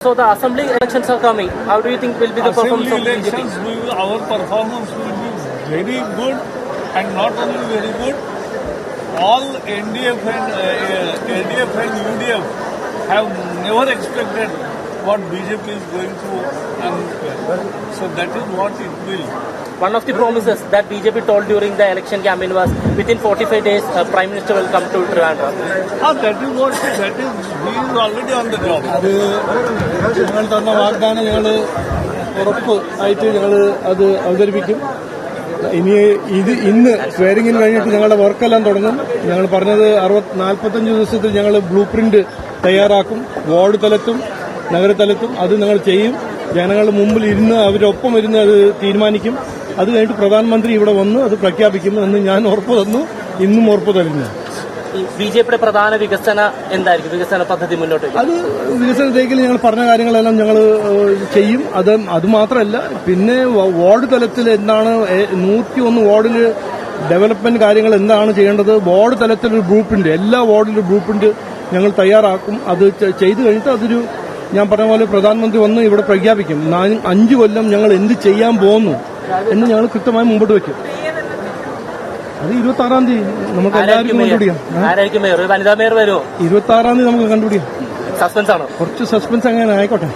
So the assembly elections are coming. How do you think will be the performance of BJP? Our performance will be very good, and not only very good. All NDF and UDF have never expected what BJP is going to, and so that is what it will. One of the promises that BJP told during the election campaign was within 45 days, Prime Minister will come to Trivandrum. He is already on the job. അത് ഞങ്ങൾ തന്ന വാഗ്ദാനം ഞങ്ങൾ ഉറപ്പ് ആയിട്ട് ഞങ്ങൾ അത് അവതരിപ്പിക്കും. ഇന്ന് സ്വയറിംഗിന് കഴിഞ്ഞിട്ട് ഞങ്ങളുടെ വർക്കെല്ലാം തുടങ്ങും. ഞങ്ങൾ പറഞ്ഞത് 45 ദിവസത്തിൽ ഞങ്ങൾ ബ്ലൂ പ്രിന്റ് തയ്യാറാക്കും. വാർഡ് തലത്തും നഗരതലത്തും അത് ഞങ്ങൾ ചെയ്യും. ജനങ്ങളുടെ മുമ്പിൽ ഇരുന്ന് അവരൊപ്പം ഇരുന്ന് അത് തീരുമാനിക്കും. അത് കഴിഞ്ഞിട്ട് പ്രധാനമന്ത്രി ഇവിടെ വന്ന് അത് പ്രഖ്യാപിക്കും എന്ന് ഞാൻ ഉറപ്പ് തന്നു. ഇന്നും ഉറപ്പ് തരുന്നു. ബിജെപിയുടെ പ്രധാന എന്തായിരിക്കും വികസന പദ്ധതി മുന്നോട്ട്? അത് വികസനത്തേക്ക് ഞങ്ങൾ പറഞ്ഞ കാര്യങ്ങളെല്ലാം ഞങ്ങൾ ചെയ്യും. അത് മാത്രമല്ല, പിന്നെ വാർഡ് തലത്തിൽ എന്താണ് 101 വാർഡിൽ ഡെവലപ്മെന്റ് കാര്യങ്ങൾ എന്താണ് ചെയ്യേണ്ടത്, വാർഡ് തലത്തിലൊരു ബ്ലൂ പ്രിന്റ്, എല്ലാ വാർഡിലും ബ്ലൂ പ്രിന്റ് ഞങ്ങൾ തയ്യാറാക്കും. അത് ചെയ്തു കഴിഞ്ഞിട്ട് അതൊരു ഞാൻ പറഞ്ഞ പോലെ പ്രധാനമന്ത്രി വന്ന് ഇവിടെ പ്രഖ്യാപിക്കും. 5 കൊല്ലം ഞങ്ങൾ എന്ത് ചെയ്യാൻ പോകുന്നു എന്ന് ഞങ്ങൾ കൃത്യമായി മുമ്പോട്ട് വെക്കും. അത് 26-ാം തീയതി നമുക്ക് എല്ലാവർക്കും കണ്ടുപിടിക്കാം. 26-ാം തീയതി നമുക്ക് കണ്ടുപിടിക്കാം. സസ്പെൻസ് ആണോ? കുറച്ച് സസ്പെൻസ് അങ്ങനെ ആയിക്കോട്ടെ.